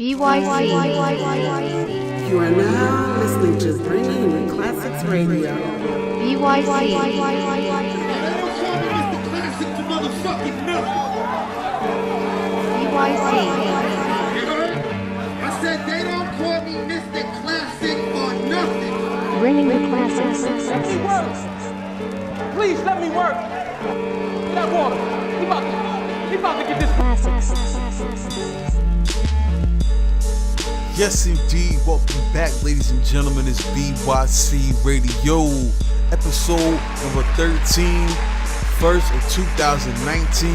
bYc. You are now listening to Bringing the Classics Radio. bYc. I said they don't call me Mr. Classic for nothing. Bringing the classics. Please let me work. Get that water. He about to get this Classics. Yes, indeed. Welcome back, ladies and gentlemen. It's bYc Radio, episode number 13, first of 2019.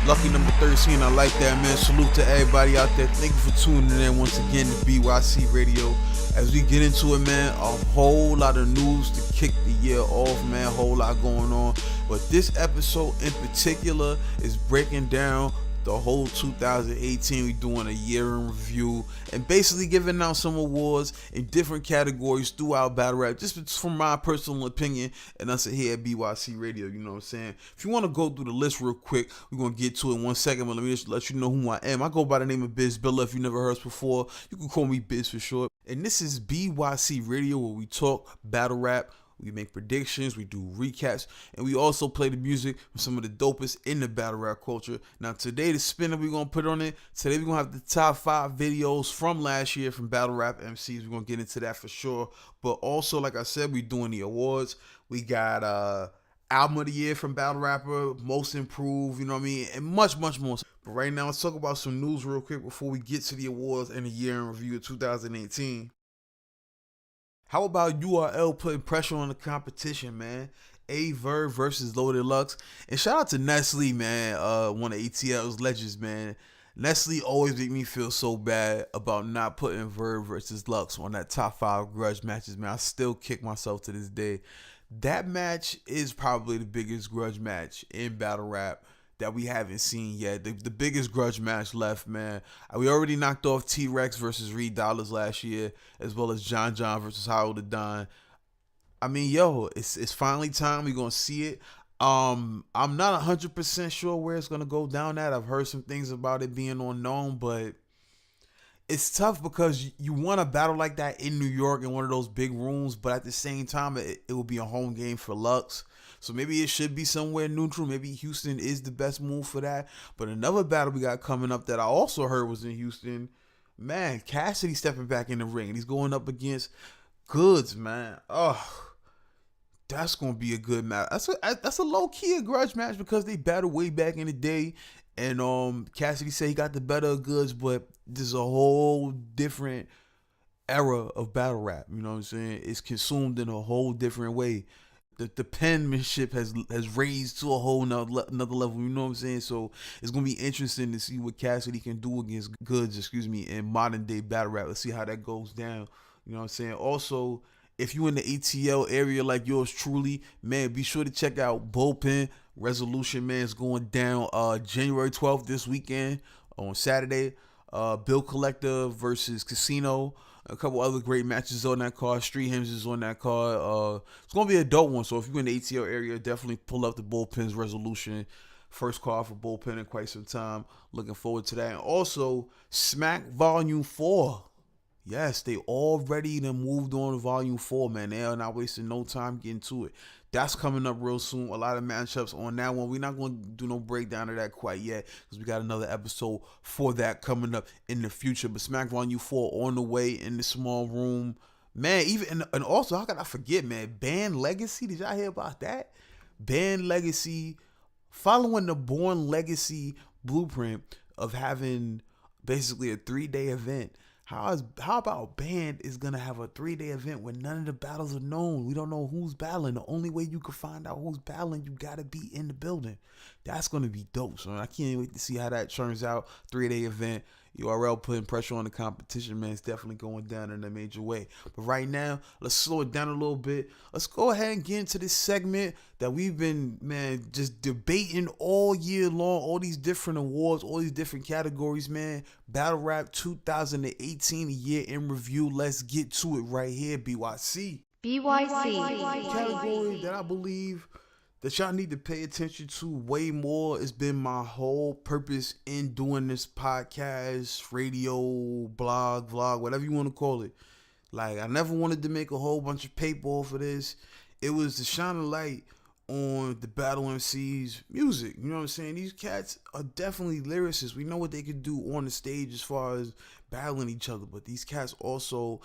Lucky number 13. I like that, man. Salute to everybody out there. Thank you for tuning in once again to bYc Radio. As we get into it, man, a whole lot of news to kick the year off, man. A whole lot going on. But this episode in particular is breaking down the whole 2018. We're doing a year in review and basically giving out some awards in different categories throughout battle rap, just from my personal opinion and us here at bYc Radio. You know what I'm saying? If you want to go through the list real quick, we're going to get to it in 1 second, but let me just let you know who I am. I go by the name of Biz Billa. If you never heard us before, you can call me Biz for short. And this is bYc Radio, where we talk battle rap. We make predictions, we do recaps, and we also play the music from some of the dopest in the battle rap culture. Now today, the spin that we're going to put on it, today we're going to have the top 5 videos from last year from battle rap MCs. We're going to get into that for sure. But also, like I said, we're doing the awards. We got album of the year from battle rapper, most improved, you know what I mean, and much more. But right now, let's talk about some news real quick before we get to the awards and the year in review of 2018. How about URL putting pressure on the competition, man? Verb versus Loaded Lux. And shout out to Nestle, man, one of ATL's legends, man. Nestle always make me feel so bad about not putting Verb versus Lux on that top 5 grudge matches, man. I still kick myself to this day. That match is probably the biggest grudge match in battle rap that we haven't seen yet. The biggest grudge match left, man. We already knocked off T-Rex versus Reed Dollars last year, as well as John versus Howard the Don. I mean, yo, it's finally time. We're gonna see it. I'm not 100% sure where it's gonna go down at. I've heard some things about it being unknown, but it's tough because you want a battle like that in New York in one of those big rooms, but at the same time, it will be a home game for Lux. So maybe it should be somewhere neutral. Maybe Houston is the best move for that. But another battle we got coming up that I also heard was in Houston, man, Cassidy stepping back in the ring. And he's going up against Goodz, man. Oh, that's going to be a good match. That's a low-key grudge match because they battled way back in the day. And Cassidy said he got the better of Goodz, but there's a whole different era of battle rap. You know what I'm saying? It's consumed in a whole different way. The penmanship has raised to a whole another level, you know what I'm saying? So it's gonna be interesting to see what Cassidy can do against Goodz, in modern day battle rap. Let's see how that goes down. You know what I'm saying? Also, if you in the ATL area like yours truly, man, be sure to check out Bullpen Resolution, man. It's going down January 12th this weekend on Saturday. Bill Collector versus Casino. A couple other great matches on that card. Street Hymns is on that card. It's going to be a dope one. So if you're in the ATL area, definitely pull up the Bullpen's Resolution. First card for Bullpen in quite some time. Looking forward to that. And also, Smack Volume 4. Yes, they already done moved on to Volume 4, man. They are not wasting no time getting to it. That's coming up real soon. A lot of matchups on that one. We're not going to do no breakdown of that quite yet because we got another episode for that coming up in the future. But Smack Volume 4 on the way in the small room. Man, and also, how could I forget, man? Band Legacy. Did y'all hear about that? Band Legacy, following the Born Legacy blueprint of having basically a 3-day event. How about Band is going to have a 3-day event where none of the battles are known? We don't know who's battling. The only way you can find out who's battling, you got to be in the building. That's going to be dope. So I can't wait to see how that turns out. 3-day event. URL putting pressure on the competition, man. It's definitely going down in a major way. But right now, let's slow it down a little bit. Let's go ahead and get into this segment that we've been, man, just debating all year long. All these different awards, all these different categories, man. Battle Rap 2018, a year in review. Let's get to it right here, bYc. bYc. Category that I believe that y'all need to pay attention to way more. It's been my whole purpose in doing this podcast, radio, blog, vlog, whatever you want to call it. Like, I never wanted to make a whole bunch of paper off of this. It was to shine a light on the battle MC's music. You know what I'm saying? These cats are definitely lyricists. We know what they can do on the stage as far as battling each other, but these cats also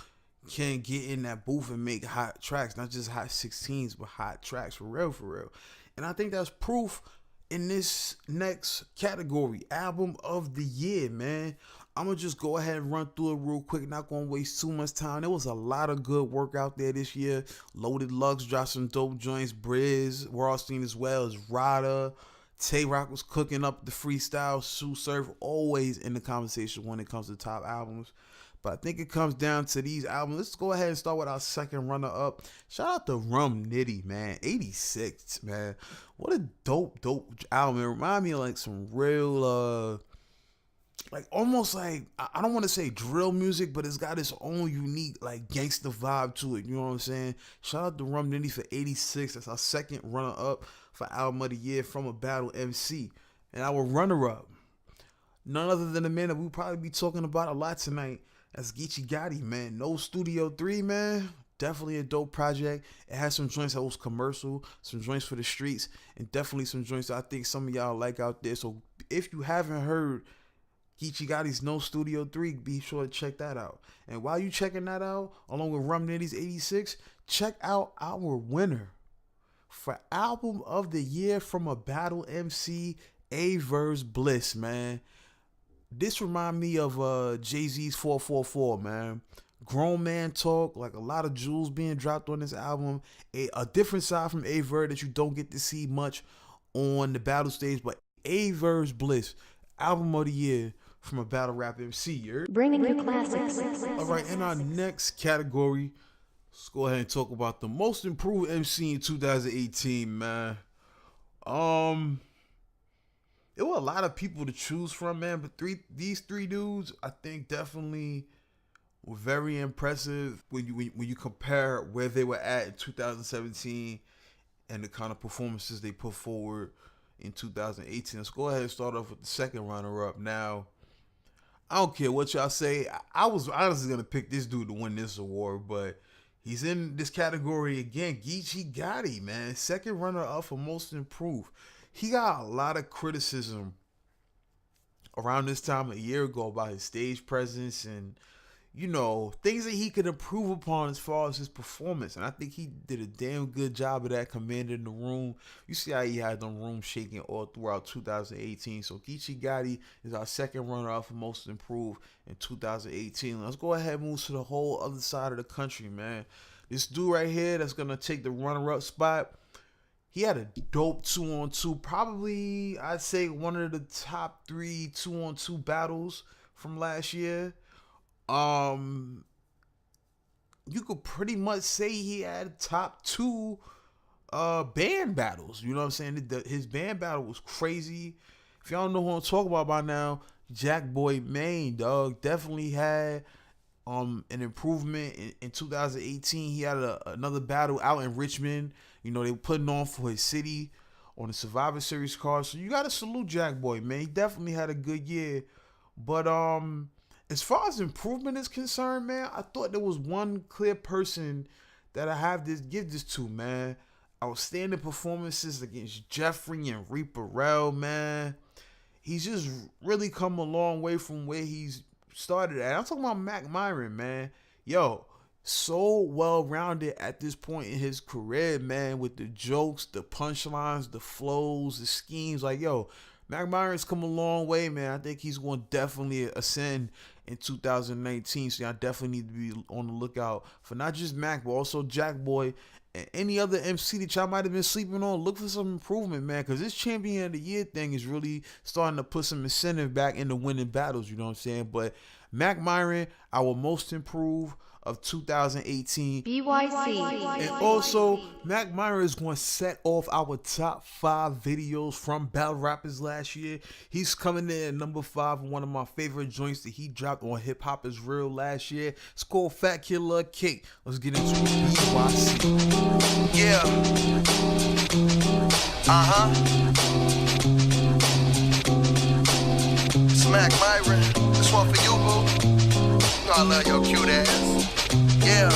can get in that booth and make hot tracks, not just hot 16s, but hot tracks for real. And I think that's proof in this next category, album of the year, man. I'm going to just go ahead and run through it real quick, not going to waste too much time. There was a lot of good work out there this year. Loaded Lux dropped some dope joints. Briz, Rothstein as well as Rada. Tay Rock was cooking up the freestyle. Sue Surf always in the conversation when it comes to top albums. But I think it comes down to these albums. Let's go ahead and start with our second runner-up. Shout out to Rum Nitty, man. 86, man. What a dope album. It reminded me of like some real, like almost like, I don't want to say drill music, but it's got its own unique like gangster vibe to it. You know what I'm saying? Shout out to Rum Nitty for 86. That's our second runner-up for album of the year from a battle MC. And our runner-up, none other than the man that we'll probably be talking about a lot tonight. That's Geechee Gotti, man. No Studio 3, man. Definitely a dope project. It has some joints that was commercial, some joints for the streets, and definitely some joints that I think some of y'all like out there. So if you haven't heard Geechee Gotti's No Studio 3, be sure to check that out. And while you checking that out, along with Rum Nitty's 86, check out our winner for album of the year from a battle MC, Averb's Bliss, man. This remind me of Jay-Z's 444, man. Grown man talk, like a lot of jewels being dropped on this album. A different side from Verb that you don't get to see much on the battle stage, but Averb's Bliss, album of the year from a battle rap MC. Bringing you classics. All right, in our next category, let's go ahead and talk about the most improved MC in 2018, man. There were a lot of people to choose from, man, but these three dudes, I think, definitely were very impressive when you compare where they were at in 2017 and the kind of performances they put forward in 2018. Let's go ahead and start off with the second runner-up. Now, I don't care what y'all say. I was honestly going to pick this dude to win this award, but he's in this category again. Geechee Gotti, man. Second runner-up for most improved. He got a lot of criticism around this time a year ago about his stage presence and, you know, things that he could improve upon as far as his performance. And I think he did a damn good job of that, commanding the room. You see how he had them room shaking all throughout 2018. So Geechee Gotti is our second runner-up for most improved in 2018. Let's go ahead and move to the whole other side of the country, man. This dude right here that's going to take the runner-up spot, he had a dope 2-on-2, probably I'd say one of the top 3 2-on-2 battles from last year. You could pretty much say he had top 2 band battles. You know what I'm saying? His band battle was crazy. If y'all don't know who I'm talking about by now, Jack Boy Maine, dog, definitely had an improvement in 2018. He had another battle out in Richmond. You know, they were putting on for his city on the Survivor Series card. So you got to salute Jack Boy, man. He definitely had a good year. But as far as improvement is concerned, man, I thought there was one clear person that I have to give this to, man. Outstanding performances against Jeffrey and Reaper Rel, man. He's just really come a long way from where he's started at. I'm talking about Mac Myron, man. Yo, so well-rounded at this point in his career, man, with the jokes, the punchlines, the flows, the schemes. Like, yo, Mac Myron's come a long way, man. I think he's going to definitely ascend in 2019. So y'all definitely need to be on the lookout for not just Mac, but also Jack Boy and any other MC that y'all might have been sleeping on. Look for some improvement, man, because this Champion of the Year thing is really starting to put some incentive back into winning battles, you know what I'm saying? But Mac Myron, our most improved of 2018. bYc. And also, Mac Myron is going to set off our top 5 videos from battle rappers last year. He's coming in at number 5 in one of my favorite joints that he dropped on Hip Hop Is Real last year. It's called Fat Killer Cake. Let's get into it. bYc. Yeah. It's Mac Myron. This one for you, boo. You know I love your cute ass. Yeah.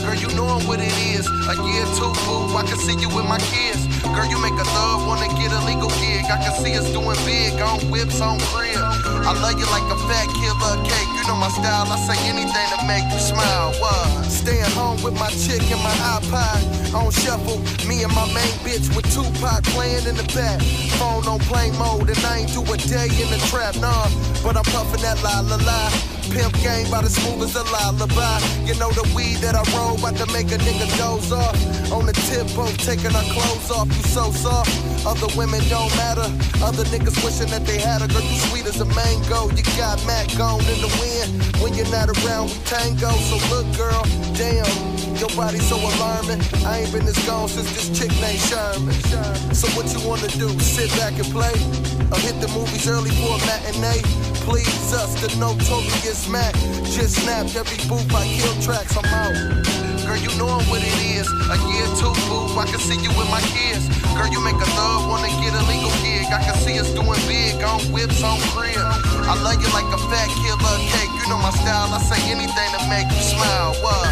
Girl, you know what it is. A year too, boo. I can see you with my kids. Girl, you make a thug wanna get a legal gig. I can see us doing big on whips, on crib. I love you like a fat killer cake. You know my style. I say anything to make you smile. What? Staying home with my chick and my iPod on shuffle. Me and my main bitch with Tupac playing in the back. Phone on plane mode and I ain't do a day in the trap, nah. But I'm puffing that la la la. Pimp game by the smooth as a lullaby. You know the weed that I roll about to make a nigga doze off. On the tip boat taking our clothes off. You so soft. Other women don't matter. Other niggas wishing that they had a girl. You sweet as a mango. You got Mac gone in the wind. When you're not around, we tango. So look, girl, damn, your body so alarming. I ain't been this gone since this chick named Sherman. So what you wanna do? Sit back and play? Or hit the movies early for a matinee? Please us, the notorious Mac. Just snapped every booth, I kill tracks, I'm out. Girl, you know what it is. A year too, boo. I can see you with my kids. Girl, you make a thug wanna get a legal gig. I can see us doing big on whips, on crib. I love you like a fat killer cake. You know my style. I say anything to make you smile. What?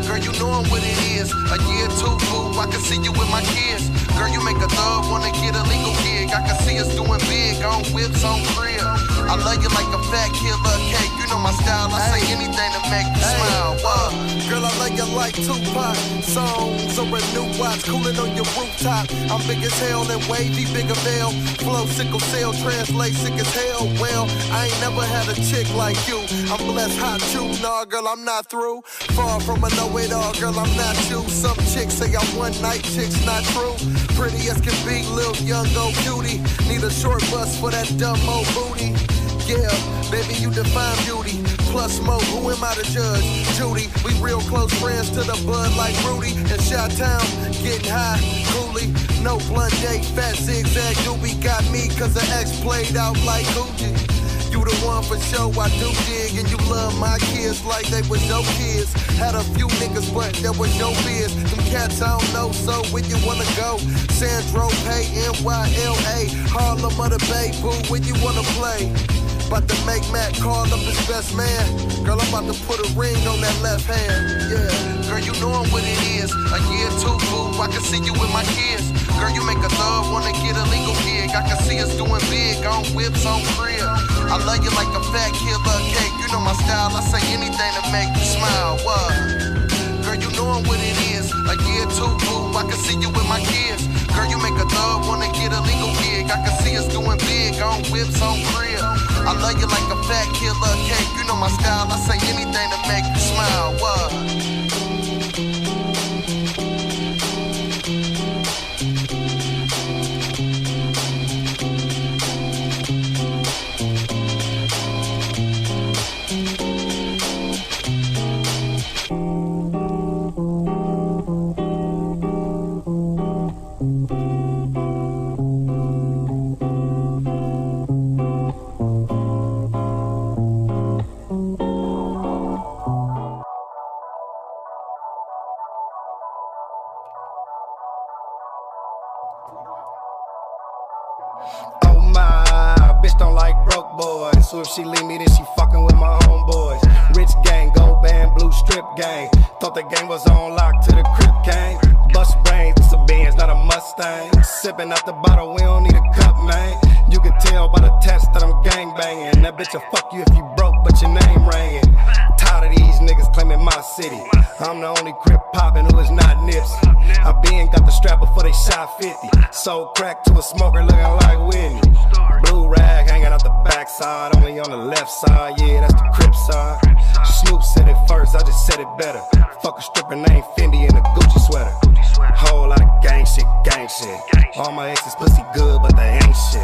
Girl, you know what it is. A year too, boo. I can see you with my kids. Girl, you make a thug wanna get a legal gig. I can see us doing big on whips, on crib. I love you like a fat killer cake. You know my style. I say anything to make you smile. What? Girl, I love you like Tupac. Songs or a new watch, cooling on your rooftop. I'm big as hell and wavy, bigger veil. Flow, sickle cell, translate sick as hell. Well, I ain't never had a chick like you. I'm blessed, hot you. Nah, girl, I'm not through. Far from a know-it-all, girl, I'm not you. Some chicks say I'm one night, chicks not true. Pretty as can be, little young old cutie. Need a short bus for that dumb old booty. Yeah, baby, you define beauty. Plus more, who am I to judge? Judy, we real close friends to the bud like Rudy. In Chi-Town, getting high, coolie. No blunt date, fat zigzag doobie. Got me cause the ex played out like Gucci. You the one for sure, I do dig. And you love my kids like they was your kids. Had a few niggas, but that was your biz. Them cats I don't know, so where you wanna go? Sandro, Pay, NYLA. Harlem of the Bay, boo, where you wanna play? About to make Mac call up his best man. Girl, I'm about to put a ring on that left hand. Yeah, girl, you know what it is. A year too, boo. I can see you with my kids. Girl, you make a thug wanna get a legal gig. I can see us doing big on whips, on crib. I love you like a fat killer cake. You know my style. I say anything to make you smile. What? Girl, you know what it is. A year too, boo. I can see you with my kids. Girl, you make a thug wanna get a legal gig. I can see us doing big on whips, on crib. I love you like a fat killer cake. You know my style. I say anything to make you smile. What? Oh my, bitch don't like broke boys. So if she leave me, then she fucking with my homeboys. Rich gang, gold band, blue strip gang. Thought the game was on lock to the crib gang. Bust brains, it's a Benz, not a Mustang. Sipping out the bottle, we don't need a cup, man. You can tell by the test that I'm gang banging. That bitch'll fuck you if you broke, but your name ringing. Tired of these niggas claiming my city. I'm the only crib poppin' who is not Nipsey. I been got the strap before they shot 50. Sold crack to a smoker looking like Whitney. Blue rag hanging out the backside, only on the left side, yeah, that's the crib side. Snoop said it first, I just said it better. Fuck a stripper named Fendi in a Gucci sweater. Whole lot of gang gang shit, gang shit. All my exes pussy good, but they ain't shit.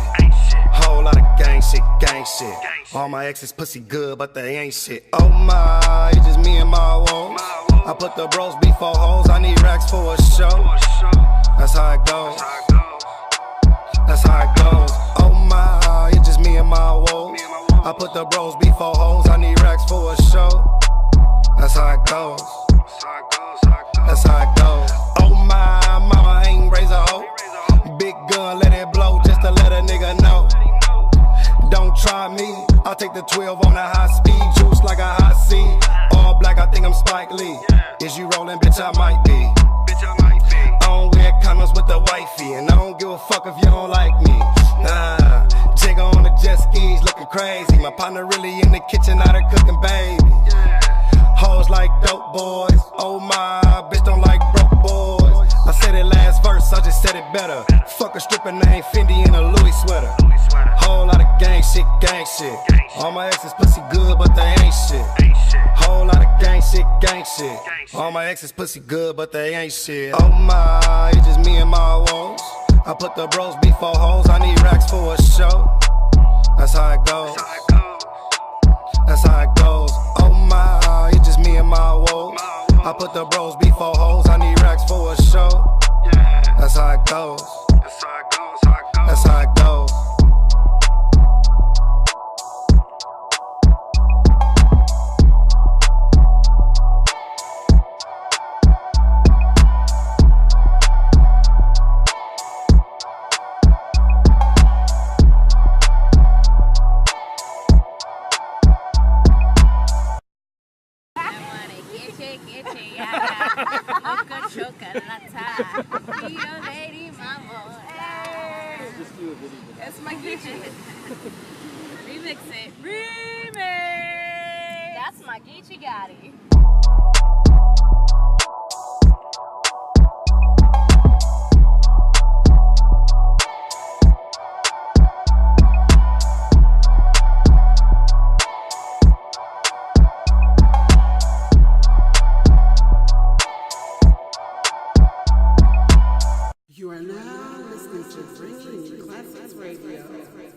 Whole lot of gang shit, gang shit. All my exes pussy good, but they ain't shit. Oh my, it's just me and my woes. I put the bros before hoes, I need racks for a show. That's how it goes. That's how it goes. Oh my, it's just me and my woes. I put the bros before hoes, I need racks for a show. That's how it goes. That's how it goes. Oh my, mama ain't raise a hoe. Big gun, let it blow just to let a nigga know. Don't try me, I'll take the 12 on a high speed, juice like a hot seed. All black, I think I'm Spike Lee. Is you rolling, bitch? I might be. I don't wear condoms with the wifey, and I don't give a fuck if you don't like me. Jigga on the jet skis, looking crazy. My partner really in the kitchen, out there cooking, baby. Hoes like dope boys. Oh my, bitch don't like broke boys. I said it last verse, I just said it better. Fuck a stripper named Fendi in a Louis sweater. Whole lot of gang shit, gang shit. All my exes pussy good, but they ain't shit. Whole lot of gang shit, gang shit. All my exes pussy good, but they ain't shit. Oh my, it's just me and my woes. I put the bros before hoes, I need racks for a show. That's how it goes. That's how it goes. Oh my, it's just me and my woes. I put the bros before hoes, I need racks for a show. That's how it goes. That's how it goes. That's my Geechee. Remix it. Remix! That's my Geechee Gotti. You are now listening to Bringing You Classics Radio.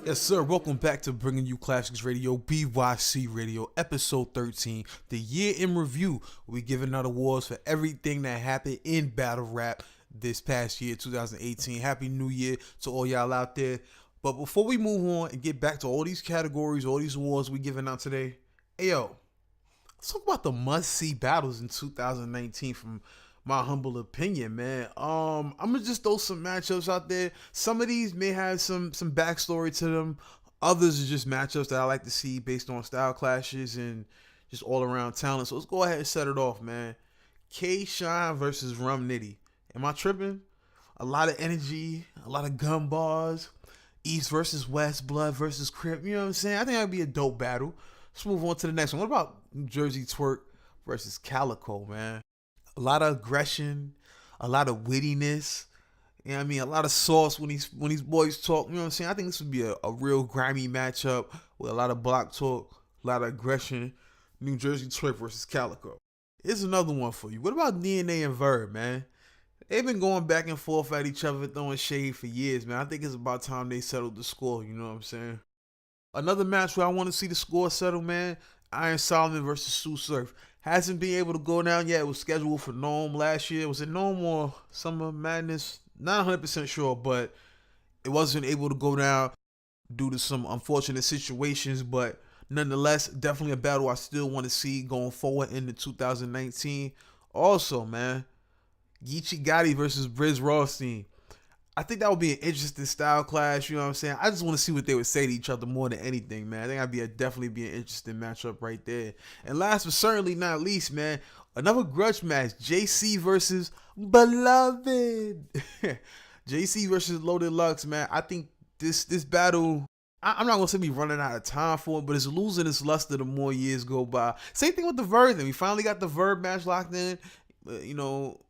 Yes, sir. Welcome back to Bringing You Classics Radio, bYc Radio, episode 13, the year in review. We giving out awards for everything that happened in battle rap this past year, 2018. Happy New Year to all y'all out there. But before we move on and get back to all these categories, all these awards we giving out today, hey, yo, let's talk about the must-see battles in 2019 from my humble opinion, man. I'm gonna just throw some matchups out there. Some of these may have some backstory to them. Others are just matchups that I like to see based on style clashes and just all around talent. So let's go ahead and set it off, man. K-Shine versus Rum Nitty. Am I tripping? A lot of energy, a lot of gun bars. East versus West, Blood versus Crip. You know what I'm saying? I think that'd be a dope battle. Let's move on to the next one. What about New Jersey Twerk versus Calico, man? A lot of aggression, a lot of wittiness, you know what I mean? A lot of sauce when these boys talk, you know what I'm saying? I think this would be a real grimy matchup with a lot of block talk, a lot of aggression. New Jersey Twerk versus Calico. Here's another one for you. What about DNA and Verb, man? They've been going back and forth at each other, throwing shade for years, man. I think it's about time they settled the score, you know what I'm saying? Another match where I want to see the score settle, man. Iron Solomon versus Sue Surf. Hasn't been able to go down yet. It was scheduled for Nome last year. Was it Nome or Summer Madness? Not 100% sure, but it wasn't able to go down due to some unfortunate situations. But nonetheless, definitely a battle I still want to see going forward into 2019. Also, man, Geechee Gotti versus Briz Rothstein. I think that would be an interesting style clash, you know what I'm saying? I just want to see what they would say to each other more than anything, man. I think that'd definitely be an interesting matchup right there. And last but certainly not least, man, another grudge match, JC versus Beloved. JC versus Loaded Lux, man. I think this battle, I'm not going to say we running out of time for it, but it's losing its luster the more years go by. Same thing with the Verb. We finally got the Verb match locked in, you know.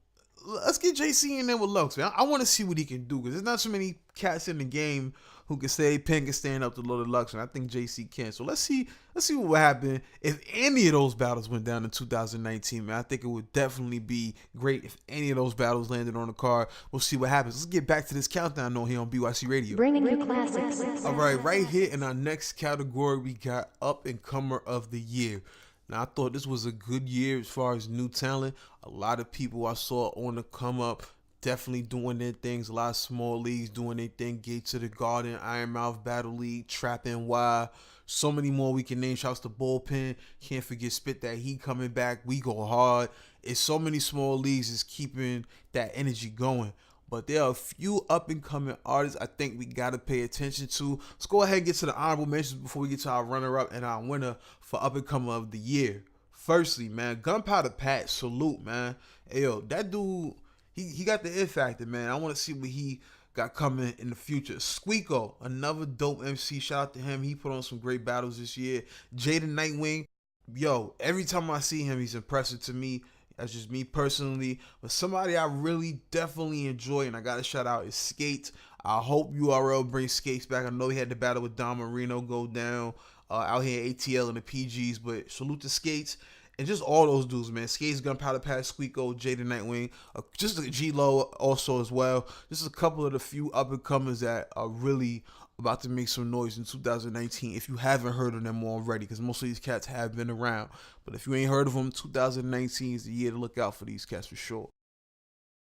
Let's get JC in there with Lux, man. I want to see what he can do because there's not so many cats in the game who can say Pen can stand up to Lord Lux, and I think JC can. So let's see what would happen if any of those battles went down in 2019, man. I think it would definitely be great if any of those battles landed on the card. We'll see what happens. Let's get back to this countdown on here on bYc Radio. Bringing you classics. All right here in our next category, we got Up and Comer of the Year. Now, I thought this was a good year as far as new talent. A lot of people I saw on the come up, definitely doing their things. A lot of small leagues doing their thing. Gates of the Garden, Ironmouth Battle League, Trap NY. So many more we can name. Shouts to Bullpen. Can't forget Spit That Heat coming back. We Go Hard. It's so many small leagues is keeping that energy going. But there are a few up-and-coming artists I think we got to pay attention to. Let's go ahead and get to the honorable mentions before we get to our runner-up and our winner for up-and-comer of the year. Firstly, man, Gunpowder Pat, salute, man. Hey, yo, that dude, he got the it factor, man. I want to see what he got coming in the future. Squeako, another dope MC. Shout out to him. He put on some great battles this year. Jaden Nightwing, yo, every time I see him, he's impressive to me. That's just me personally. But somebody I really definitely enjoy, and I got to shout out, is Skates. I hope URL brings Skates back. I know he had the battle with Don Marino go down out here at ATL and the PGs, but salute to Skates. And just all those dudes, man. Skates, Gunpowder Pat, Squeako, Jaden Nightwing. Just a G-Lo also as well. Just a couple of the few up-and-comers that are really about to make some noise in 2019 if you haven't heard of them already, because most of these cats have been around. But if you ain't heard of them, 2019 is the year to look out for these cats for sure.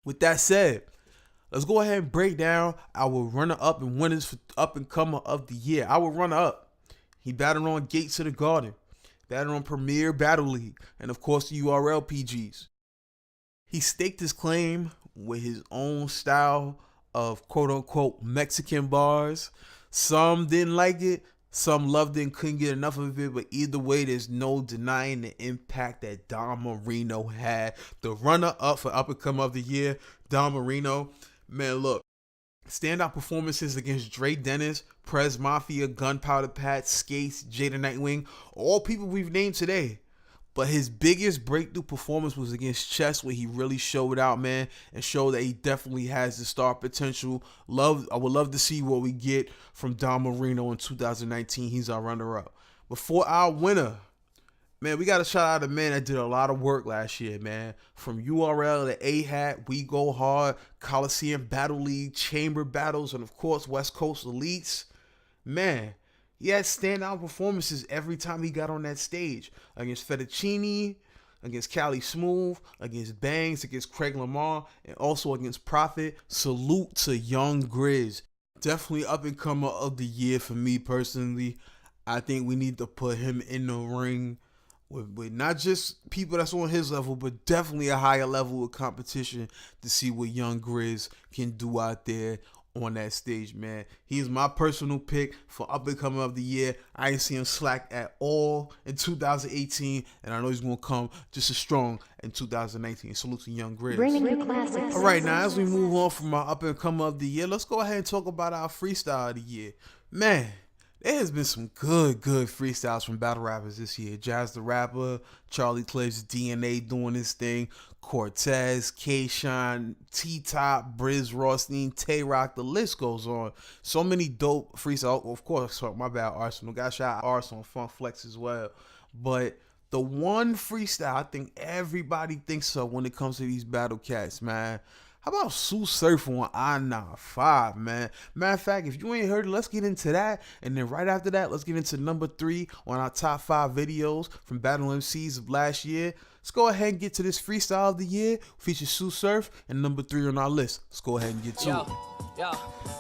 With that said, let's go ahead and break down our runner-up and winners for up-and-comer of the year. Our runner-up, he battled on Gates of the Garden, battled on Premier Battle League, and of course the URL PGs. He staked his claim with his own style of quote-unquote Mexican bars. Some didn't like it, some loved it and couldn't get enough of it, but either way, there's no denying the impact that Don Marino had. The runner-up for up-and-comer of the year, Don Marino. Man, look, standout performances against Dre Dennis, Prez Mafia, Gunpowder Pat, Skates, Jaden Nightwing, all people we've named today. But his biggest breakthrough performance was against Chess, where he really showed out, man, and showed that he definitely has the star potential. I would love to see what we get from Don Marino in 2019. He's our runner-up. But for our winner, man, we got to shout out a man that did a lot of work last year, man. From URL to A-Hat, We Go Hard, Coliseum Battle League, Chamber Battles, and of course, West Coast Elites. Man, he had standout performances every time he got on that stage. Against Fettuccine, against Cali Smooth, against Bangs, against Craig Lamar, and also against Prophet. Salute to Young Grizz. Definitely up-and-comer of the year for me personally. I think we need to put him in the ring with not just people that's on his level, but definitely a higher level of competition to see what Young Grizz can do out there on that stage, man. He's my personal pick for up-and-comer of the year. I ain't see him slack at all in 2018, and I know he's going to come just as strong in 2019. Salute to Young Grizz. Bringing you classics. All right, now as we move on from our up-and-comer of the year, let's go ahead and talk about our freestyle of the year. Man, there has been some good freestyles from battle rappers this year. Jazz the Rapper, Charlie Clips, DNA doing his thing, Cortez, K-Shine, T-Top, Briz Rothstein, Tay-Rock, the list goes on. So many dope freestyles. Of course, my bad, Arsenal. Got shout out Arsenal, Funk Flex as well. But the one freestyle I think everybody thinks of when it comes to these battle cats, man. How about Sue Surf on I-95, man? Matter of fact, if you ain't heard it, let's get into that. And then right after that, let's get into number 3 on our top 5 videos from Battle MCs of last year. Let's go ahead and get to this freestyle of the year. Features Sue Surf and number 3 on our list. Let's go ahead and get to it. Yo,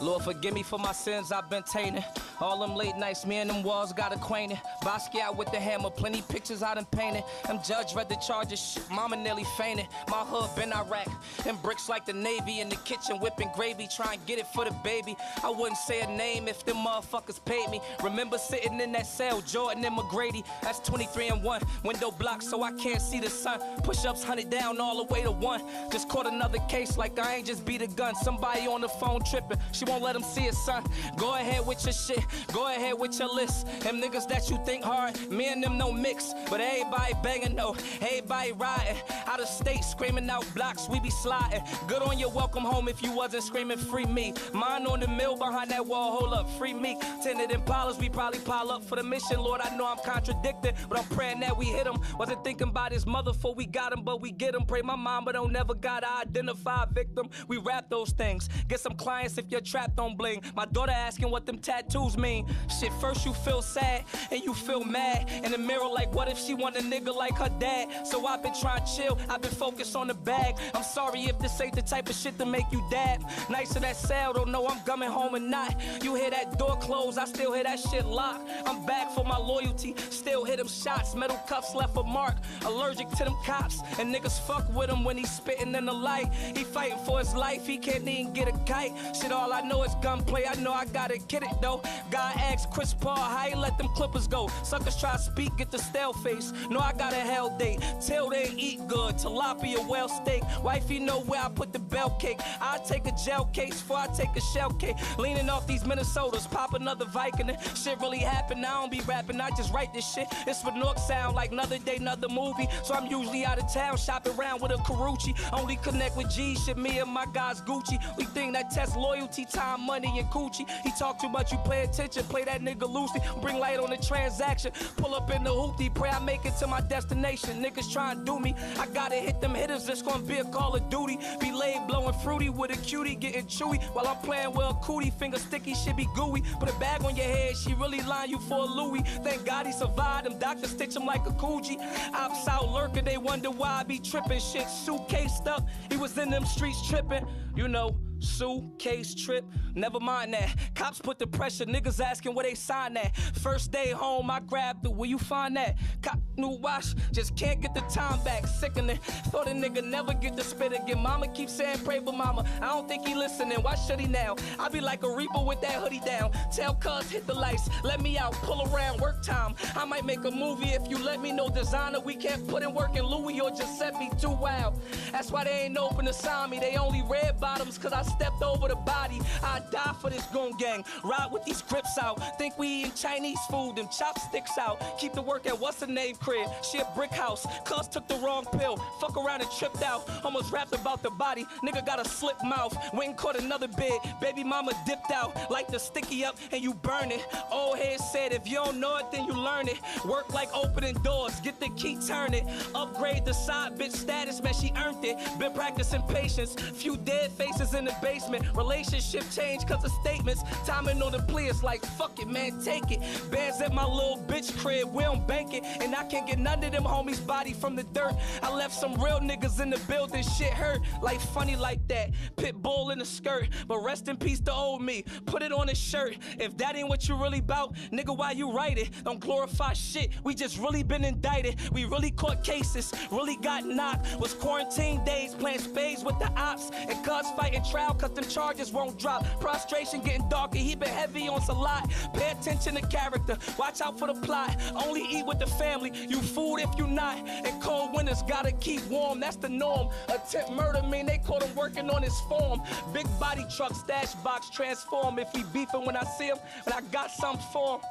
Lord forgive me for my sins I've been tainted. All them late nights, me and them walls got acquainted. Basquiat with the hammer, plenty pictures I done painted. Them judge read the charges, shit, mama nearly fainted. My hood been Iraq, and bricks like the Navy. In the kitchen whipping gravy, try and get it for the baby. I wouldn't say a name if them motherfuckers paid me. Remember sitting in that cell, Jordan and McGrady. That's 23 and 1, window blocked so I can't see the son. Push-ups 100 down all the way to 1. Just caught another case like I ain't just beat a gun. Somebody on the phone tripping, she won't let him see his son. Go ahead with your shit, go ahead with your list. Them niggas that you think hard, me and them no mix. But everybody banging though, everybody riding. Out of state, screaming out blocks, we be sliding. Good on your welcome home if you wasn't screaming free me. Mine on the mill behind that wall, hold up, free me. Tinted Impalas, we probably pile up for the mission. Lord, I know I'm contradicting, but I'm praying that we hit him. Wasn't thinking about his mother before we got him, but we get him. Pray my mama don't never gotta identify a victim. We rap those things. Get some clients if you're trapped on bling. My daughter asking what them tattoos mean. Shit, first you feel sad and you feel mad. In the mirror like, what if she want a nigga like her dad? So I've been trying to chill, I've been focused on the bag. I'm sorry if this ain't the type of shit to make you dab. Nice of that cell, don't know I'm coming home or not. You hear that door close, I still hear that shit locked. I'm back for my loyalty, still hit them shots. Metal cuffs left a mark, allergic to them cops. And niggas fuck with him when he spitting in the light. He fighting for his life, he can't even get a kite. Shit, all I know is gunplay, I know I gotta get it though. God asked Chris Paul how he let them Clippers go. Suckers try to speak, get the stale face. No, I got a hell date, till they eat good. Tilapia, well steak, wifey know where I put the bell cake. I take a gel case before I take a shell cake. Leaning off these Minnesotas, pop another Viking. Shit really happened, I don't be rapping, I just write this shit. It's for North sound like another day, another movie. So I'm usually out of town, shopping around with a Carucci. Only connect with G shit, me and my guys Gucci. We think that test loyalty, time, money, and coochie. He talk too much, you pay attention, play that nigga loosely. Bring light on the transaction, pull up in the hoopty, pray I make it to my destination. Niggas try and do me, I gotta hit them hitters, it's gonna be a Call of Duty. Be laid blowing fruity with a cutie, getting chewy. While I'm playing well cootie, finger sticky, shit be gooey. Put a bag on your head, she really line you for a Louis. Thank God he survived, them doctors stitch him like a Coogee. Ops out lurking, they wonder why I be tripping. Shit suitcased up, he was in them streets tripping. You know, suitcase trip, never mind that. Cops put the pressure, niggas asking where they sign that. First day home, I grabbed it, where you find that? Cop new watch, just can't get the time back. Sickening, thought a nigga never get to spit again. Mama keeps saying pray for mama, I don't think he listening, why should he now? I be like a reaper with that hoodie down. Tell cuz hit the lights, let me out, pull around, work time. I might make a movie if you let me know designer. We can't put in work in Louis or Giuseppe, too wild. That's why they ain't open to sign me, they only red bottoms cause I stepped over the body. I die for this goon gang. Ride with these grips out. Think we eating Chinese food, them chopsticks out. Keep the work at what's her name crib. She a brick house. Cuz took the wrong pill. Fuck around and tripped out. Almost rapped about the body. Nigga got a slip mouth. Went and caught another bed. Baby mama dipped out. Like the sticky up and you burn it. Old head said if you don't know it then you learn it. Work like opening doors. Get the key, turn it. Upgrade the side bitch status, man, she earned it. Been practicing patience. Few dead faces in the basement. Relationship change cause of statements. Timing on the plea, it's like fuck it, man, take it. Bands at my little bitch crib, we don't bank it. And I can't get none of them homies' body from the dirt. I left some real niggas in the building, shit hurt. Like funny like that, pit bull in the skirt. But rest in peace to old me, put it on his shirt. If that ain't what you really bout, nigga, why you write it? Don't glorify shit, we just really been indicted. We really caught cases, really got knocked. Was quarantine days, playing spades with the ops. And cuz fighting trial cause them charges won't drop. Prostration getting darker, he been heavy on a lot. Pay attention to character, watch out for the plot. Only eat with the family, you food if you not. And cold winters gotta keep warm, that's the norm. Attempt murder mean they caught him working on his form. Big body truck, stash box, transform. If he beefing when I see him, but I got something for him.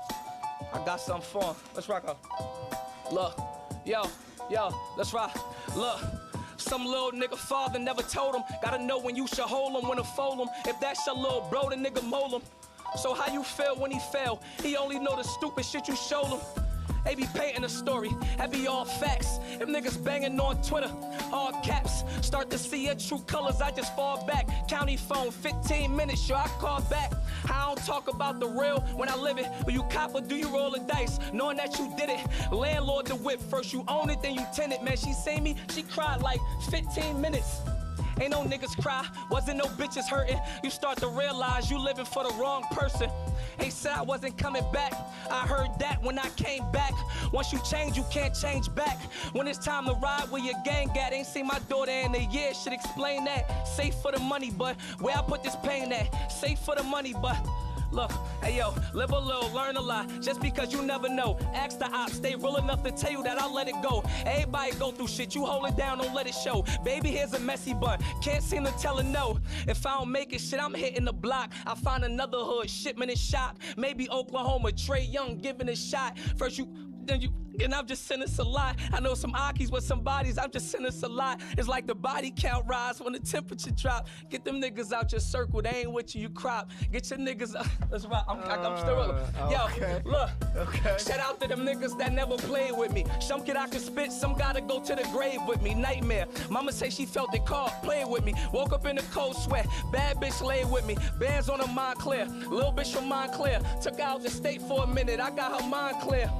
I got something for him. Let's rock up. Look, yo, let's rock. Look. Some little nigga father never told him. Gotta know when you should hold him, when to fold him. If that's your little bro, the nigga mold him. So how you feel when he fell? He only know the stupid shit you showed him. They be painting a story, that be all facts. Them niggas banging on Twitter, all caps. Start to see your true colors, I just fall back. County phone, 15 minutes, sure I call back. I don't talk about the real when I live it. When you cop or do you roll the dice, knowing that you did it. Landlord the whip, first you own it, then you tend it. Man, she seen me, she cried like 15 minutes. Ain't no niggas cry, wasn't no bitches hurting. You start to realize you living for the wrong person. Ain't said I wasn't coming back, I heard that when I came back. Once you change, you can't change back. When it's time to ride where your gang at, ain't seen my daughter in a year, should explain that. Safe for the money, but where I put this pain at. Safe for the money, but Look, hey yo, live a little, learn a lot. Just because you never know. Ask the ops, stay real enough to tell you that I'll let it go. Everybody go through shit, you hold it down, don't let it show. Baby, here's a messy bun, can't seem to tell her no. If I don't make it, shit, I'm hitting the block. I find another hood, shipment is shop. Maybe Oklahoma, Trey Young giving a shot. First you, then you. And I'm just sending a lot. I know some Akis with some bodies, I'm just sending a lot. It's like the body count rise when the temperature drop. Get them niggas out your circle, they ain't with you, you crop. Get your niggas out. That's right, I'm still rolling. Yo, look, shout out to them niggas that never played with me. Some kid I can spit, some gotta go to the grave with me. Nightmare, mama say she felt it called, play with me. Woke up in a cold sweat, bad bitch lay with me. Bands on her mind clear, little bitch from Montclair. Took her out the state for a minute, I got her mind clear.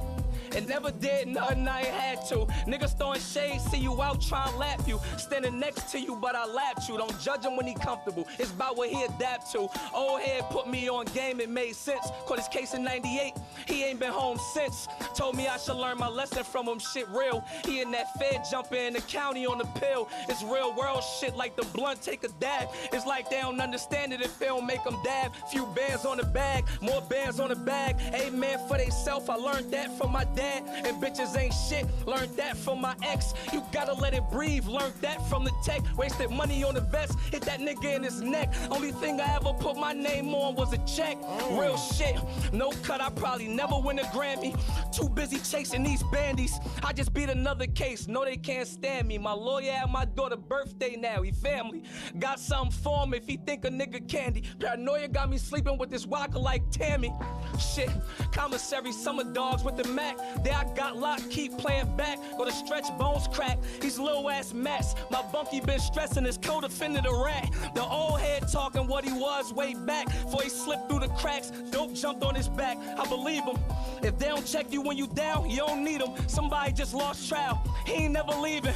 And never did nothing I ain't had to. Niggas throwing shade, see you out, trying to lap you. Standing next to you, but I lapped you. Don't judge him when he comfortable. It's about what he adapt to. Old head put me on game, it made sense. Caught his case in 98, he ain't been home since. Told me I should learn my lesson from him, shit real. He in that Fed jumping in the county on the pill. It's real world shit like the blunt, take a dab. It's like they don't understand it if they don't make them dab. Few bands on the bag, more bands on the bag. Amen for they self, I learned that from my dad. And bitches ain't shit, learned that from my ex. You gotta let it breathe, learned that from the tech. Wasted money on the vest, hit that nigga in his neck. Only thing I ever put my name on was a check. Real shit, no cut, I probably never win a Grammy. Too busy chasing these bandies, I just beat another case. No, they can't stand me. My lawyer had my daughter's birthday now, he family. Got something for him if he think a nigga candy. Paranoia got me sleeping with this walker like Tammy. Shit, commissary, summer dogs with the Mac. There I got locked, keep playing back. Go to stretch, bones crack. These little ass mats. My bunkie been stressing his co-defendant a rat. The old head talking what he was way back. Before he slipped through the cracks, dope jumped on his back. I believe him. If they don't check you when you down, you don't need them. Somebody just lost trial, he ain't never leaving.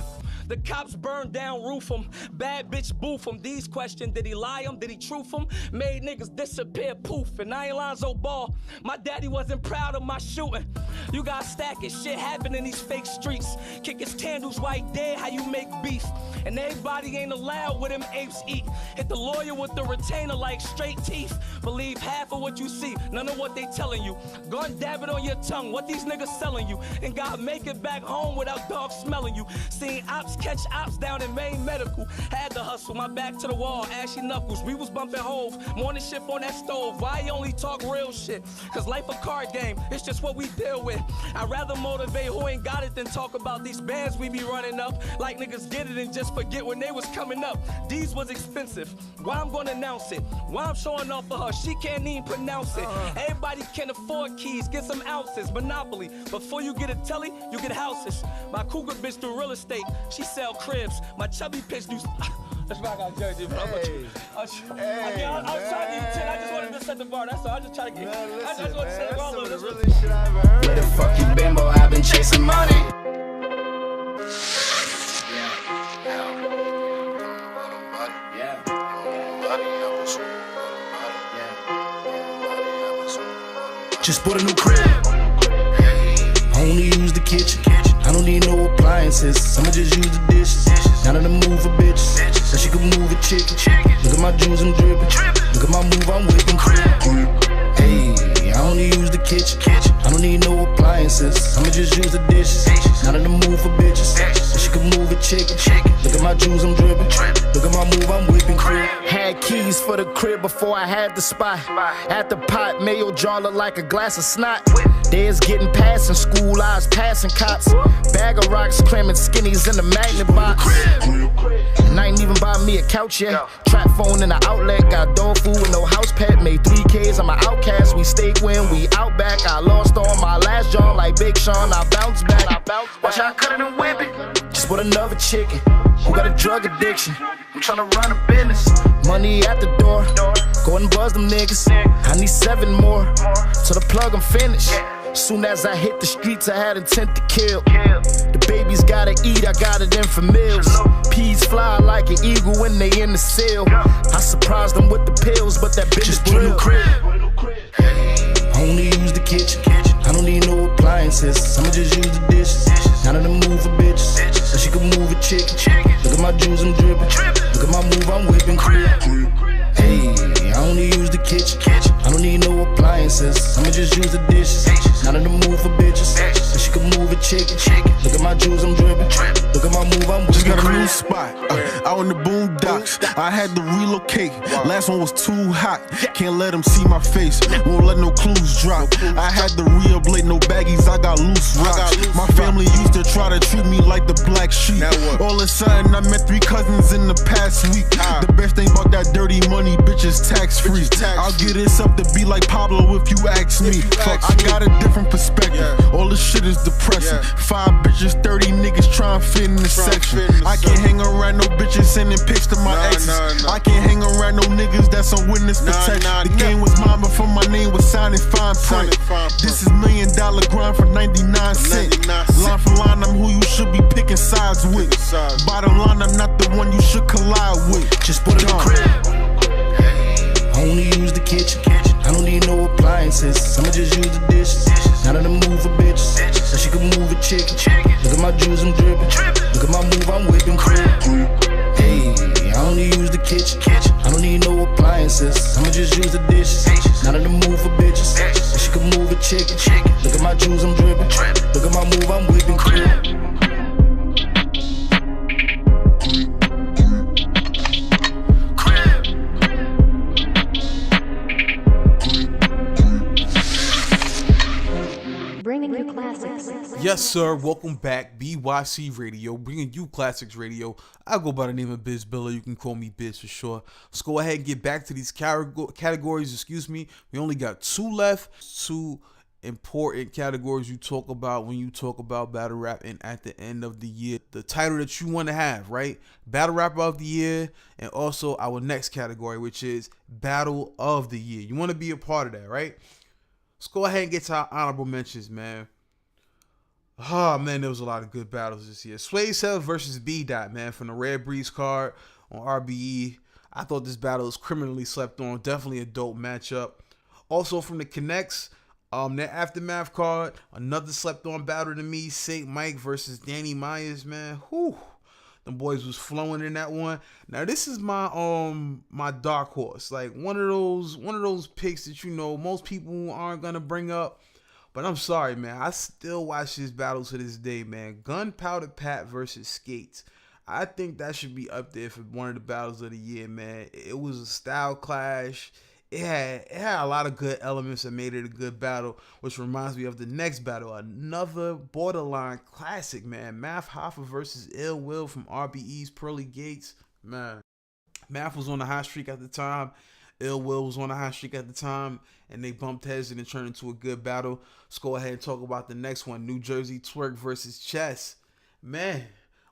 The cops burned down, roof him. Bad bitch boof him. These questions, did he lie him? Did he truth him? Made niggas disappear, poof. And I ain't Lonzo Ball. My daddy wasn't proud of my shooting. You gotta stack it, shit happen in these fake streets. Kick his candles white dead, how you make beef. And everybody ain't allowed what them apes eat. Hit the lawyer with the retainer like straight teeth. Believe half of what you see, none of what they telling you. Go and dab it on your tongue, what these niggas selling you. And God make it back home without dogs smelling you. Seeing ops catch ops down in Maine Medical. Had to hustle, my back to the wall, ashy knuckles. We was bumping Hove, morning shift on that stove. Why you only talk real shit? Cause life a card game, it's just what we deal with. I'd rather motivate who ain't got it than talk about these bands we be running up. Like niggas get it and just forget when they was coming up. These was expensive, why I'm gonna announce it? Why I'm showing off for her, she can't even pronounce it. Everybody can afford keys, get some ounces. Monopoly, before you get a telly, you get houses. My cougar bitch do real estate, she sell cribs. My chubby bitch do. That's why I gotta judge you, bro. I was trying to get 10. I just wanted to set the bar. That's all. I just try to get. I just want to set the bar a little bit. Really shit I ever heard. Where the fuck you been, boy? I've been chasing money. Just bought a new crib. I only use the kitchen. I don't need no appliances. I'ma just use the dishes. Not in the mood for bitches, so she can move a chicken. Look at my jewels, I'm dripping. Look at my move, I'm whipping crib. Hey, I only use the kitchen. I don't need no appliances. I'ma just use the dishes. Not in the mood for bitches, so she can move a chicken. Look at my jewels, I'm dripping. Look at my move, I'm whipping crib. Had keys for the crib before I had the spot. At the pot, mayo jar look like a glass of snot. Days getting past in school, I was passing cops. Bag of rocks, cramming skinnies in the magnet box. And I ain't even buy me a couch yet. Trap phone in the outlet, got dog food with no house pet. Made 3Ks, I'm an outcast. We stayed when we out back. I lost on my last job like Big Sean. I bounce back. Watch how I cut it and whip it. Just bought another chicken who got a drug addiction. I'm tryna run a business. Money at the door. Go and buzz them niggas. I need 7 more. To the plug, I'm finished. Soon as I hit the streets, I had intent to kill. The babies gotta eat, I got it in for meals. Peas fly like an eagle when they in the cell. I surprised them with the pills, but that bitch is real. I only use the kitchen. I don't need no appliances. I'ma just use the dishes. Not in the mood for bitches, so she can move a chicken. Look at my jewels, I'm dripping. Look at my move, I'm whipping crib. Hey, I only use the kitchen. I don't need no appliances. I'ma just use the dishes. Not in the mood for bitches. So she can move a chicken. Look at my jewels, I'm dripping. Look at my move, I'm Just whipping. got a new spot out in the boondocks. I had to relocate. Last one was too hot. Can't let them see my face. Won't let no clues drop. I had to re-ablate no baggies. I got loose rocks. My family used to try to treat me like the black sheep. All of a sudden I met 3 cousins in the past week. The best thing about that dirty money, bitch, is tax free. I'll get this up to be like Pablo if you ask me. Fuck, I got a different perspective. All this shit is depressing. 5 bitches, 30 niggas trying to fit in the section. I can't hang around no bitches sending pics to my exes. I can't hang around no niggas that's on witness protection. The game was mine before my name was signed in fine print. This is $1 million grind for 99 cents. Line for line, I'm who you should be picking sides with. Bottom line, I'm not the one you should collide with. Just put it in the crib. I only use the kitchen. I don't need no appliances. I'ma just use the dishes. Not in the mood for bitches. So she can move a chicken. Look at my jewels, I'm dripping. Look at my move, I'm whipping. Hey, I only use the kitchen. I don't need no appliances. I'ma just use the dishes. Not in the mood for bitches. So she can move a chicken. Look at my jewels, I'm dripping. Look at my move, I'm whipping. Bringing you classics. Yes, sir. Welcome back. bYc Radio, bringing you classics radio. I go by the name of Biz Billa. You can call me Biz for sure. Let's go ahead and get back to these categories. Excuse me. We only got 2 left. 2 important categories you talk about when you talk about battle rap, and at the end of the year, the title that you want to have, right? Battle rapper of the year, and also our next category, which is battle of the year. You want to be a part of that, right? Let's go ahead and get to our honorable mentions, man. Oh, man, there was a lot of good battles this year. Sway Self versus B-Dot, man, from the Rare Breeze card on RBE. I thought this battle was criminally slept on. Definitely a dope matchup. Also from the Connects, their Aftermath card, another slept on battle to me, St. Mike versus Danny Myers, man. Whew. Them boys was flowing in that one. Now this is my my dark horse, like one of those picks that most people aren't gonna bring up. But I'm sorry, man. I still watch this battle to this day, man. Gunpowder Pat versus Skates. I think that should be up there for one of the battles of the year, man. It was a style clash. It had a lot of good elements that made it a good battle, which reminds me of the next battle, another borderline classic, man. Math Hoffa versus Ill Will from RBE's Pearly Gates. Man, Math was on a hot streak at the time. Ill Will was on a hot streak at the time, and they bumped heads and it turned into a good battle. Let's go ahead and talk about the next one, New Jersey Twerk versus Chess. Man,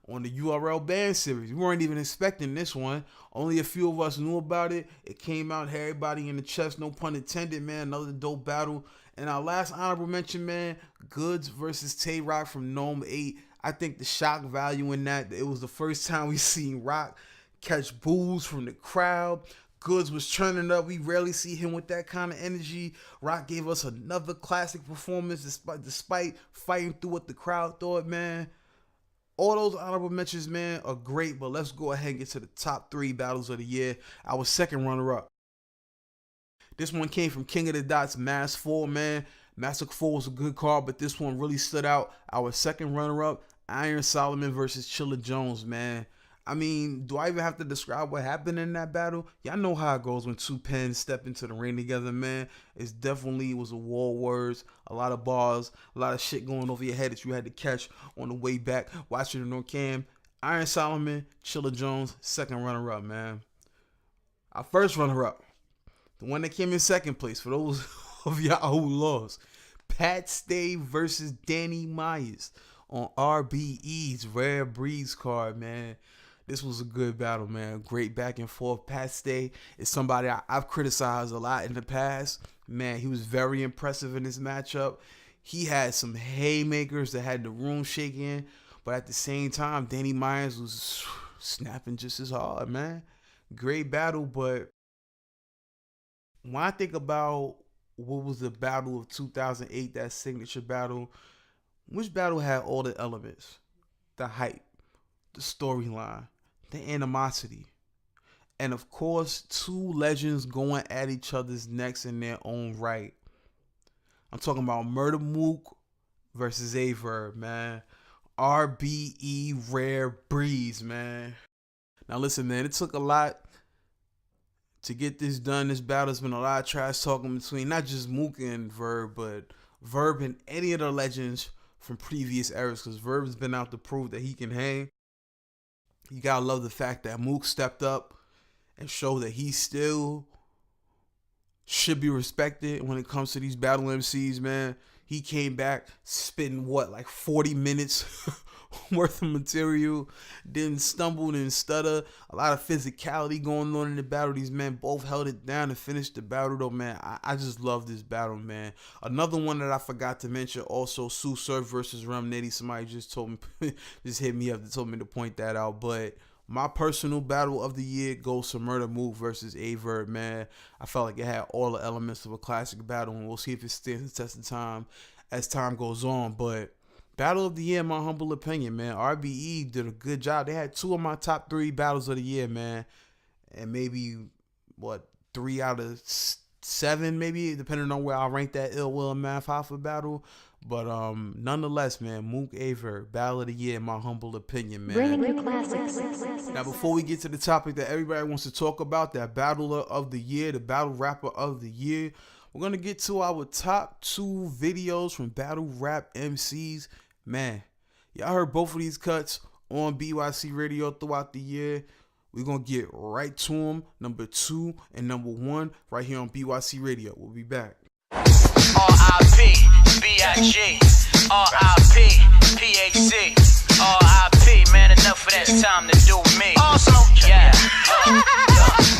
on the URL band series, we weren't even expecting this one. Only a few of us knew about it. It came out, had everybody in the chest, no pun intended, man. Another dope battle. And our last honorable mention, man, Goodz versus Tay Rock from Gnome 8. I think the shock value in that, it was the first time we seen Rock catch boos from the crowd. Goodz was turning up. We rarely see him with that kind of energy. Rock gave us another classic performance despite fighting through what the crowd thought, man. All those honorable mentions, man, are great, but let's go ahead and get to the top 3 battles of the year. Our second runner-up. This one came from King of the Dots, Mask 4, man. Massacre 4 was a good card, but this one really stood out. Our second runner-up, Iron Solomon versus Chilla Jones, man. I mean, do I even have to describe what happened in that battle? Y'all know how it goes when 2 pens step into the ring together, man. It was a war of words, a lot of bars, a lot of shit going over your head that you had to catch on the way back, watching it on cam. Iron Solomon, Chilla Jones, second runner-up, man. Our first runner-up, the one that came in second place, for those of y'all who lost, Pat Stay versus Danny Myers on RBE's Rare Breeze card, man. This was a good battle, man. Great back and forth. Pat Stay is somebody I've criticized a lot in the past. Man, he was very impressive in this matchup. He had some haymakers that had the room shaking, but at the same time, Danny Myers was snapping just as hard, man. Great battle, but when I think about what was the battle of 2008, that signature battle, which battle had all the elements? The hype, the storyline, the animosity, and of course, 2 legends going at each other's necks in their own right. I'm talking about Murder Mook versus Verb, man. RBE Rare Breeze, man. Now listen, man, it took a lot to get this done. This battle's been a lot of trash talking between not just Mook and Verb, but Verb and any of the legends from previous eras, because Verb's been out to prove that he can hang. You gotta love the fact that Mook stepped up and showed that he still should be respected when it comes to these battle MCs, man. He came back spitting like 40 minutes worth of material, didn't stumble, didn't stutter. A lot of physicality going on in the battle. These men both held it down and finished the battle, though, man. I just love this battle, man. Another one that I forgot to mention, also Sue Surf versus Rum Nitty. Somebody just told me, just hit me up and told me to point that out. But my personal battle of the year goes to Murder Mook versus Verb, man. I felt like it had all the elements of a classic battle, and we'll see if it stands the test of time as time goes on. But battle of the year, in my humble opinion, man, RBE did a good job. They had 2 of my top 3 battles of the year, man, and maybe 3 out of 7, maybe, depending on where I rank that Ill Will and Math Alpha battle. But nonetheless, man, Mook Verb, battle of the year, in my humble opinion, man. Bringing you classics. Now, before we get to the topic that everybody wants to talk about, that battle of the year, the battle rapper of the year, we're gonna get to our top 2 videos from battle rap MCs. Man, y'all heard both of these cuts on bYc Radio throughout the year. We're gonna get right to them, number 2 and number 1, right here on bYc Radio. We'll be back. R.I.P. bYc, R.I.P. PAC, R.I.P. Man, enough of that's time to do me. Also, yeah.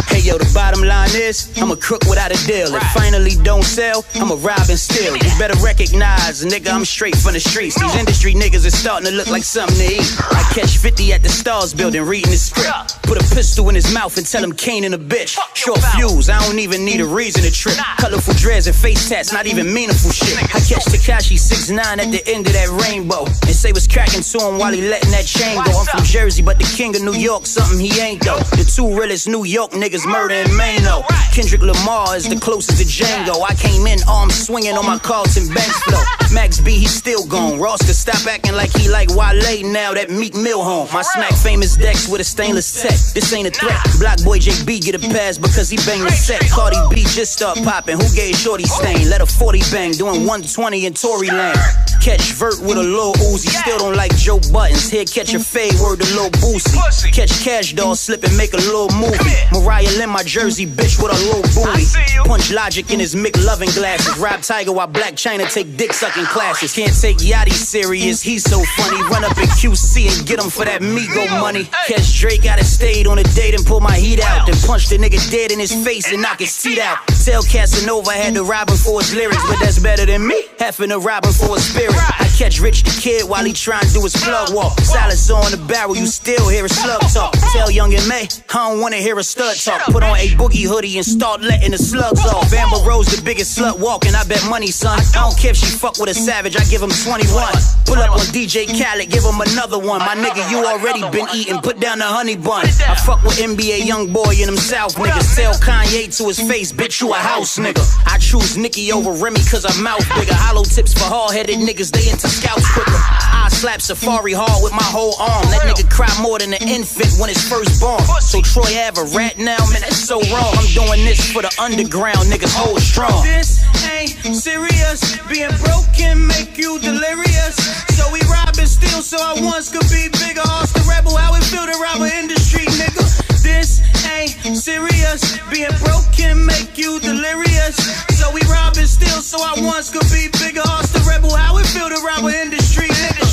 Hey yo, the bottom line is, I'm a crook without a deal. If finally don't sell, I'm a rob and steal. You better recognize, nigga, I'm straight from the streets. These industry niggas are starting to look like something to eat. I catch 50 at the Stars building, reading the script. Put a pistol in his mouth and tell him Kane and a bitch. Short fuse, I don't even need a reason to trip. Colorful dreads and face tats, not even meaningful shit. I catch Tekashi 6ix9ine at the end of that rainbow and say what's cracking to him while he letting that chain go. I'm from Jersey, but the king of New York, something he ain't though. The 2 realest New York niggas, Murder and Mano. Kendrick Lamar is the closest to Django. I came in arms swinging on my Carlton Banks flow. Max B, he's still gone. Ross could stop acting like he like Wale now that Meek Mill home. My smack famous decks with a stainless tech. This ain't a threat. Block boy JB get a pass because he banged the set. Cardi B just start popping. Who gave Shorty stain? Let a 40 bang, doing 120 in Tory Lane. Catch Vert with a Lil Uzi. Still don't like Joe Buttons. Here catch a fade word to Lil Boosie. Catch Cash Doll slip and make a little movie. Mariah Lynn, my Jersey bitch with a little booty. Punch Logic in his McLovin glasses. Rob Tiger while Black China take dick sucking classes. Can't take Yachty serious, he's so funny. Run up in QC and get him for that Migo money. Catch Drake out of state on a date and pull my heat out. Then punch the nigga dead in his face and knock his teeth out. Tell Casanova had to rob him for his lyrics, but that's better than me having to rob him for his spirit. I catch Rich the Kid while he trying to do his plug walk. Silence on the barrel, you still hear a slug talk. Tell Young and May, I don't wanna hear a stud talk. Put on a boogie hoodie and start letting the slugs off. Amber Rose the biggest slut walking, I bet money, son. I don't care if she fuck with a savage, I give him 21. Pull up on DJ Khaled, give him another one. My nigga, you already been eating, put down the honey bun. I fuck with NBA young boy and them South niggas. Tell Kanye to his face, bitch, you a house nigga. I choose Nicki over Remy cause her mouth bigger. Hollow tips for hard-headed niggas, they into scouts quicker. I slap Safari hard with my whole arm. That nigga cry more than an infant when it's first born. So Troy have a rat now, man, that's so wrong. I'm doing this for the underground, niggas hold strong. This ain't serious, being broken make you delirious. So we rob and steal so I once could be bigger. Austin Rebel, how it feel to rob an industry, nigga. This ain't serious, being broken make you delirious. So we rob and steal so I once could be bigger. Austin Rebel, how it feel to rob an industry, nigga.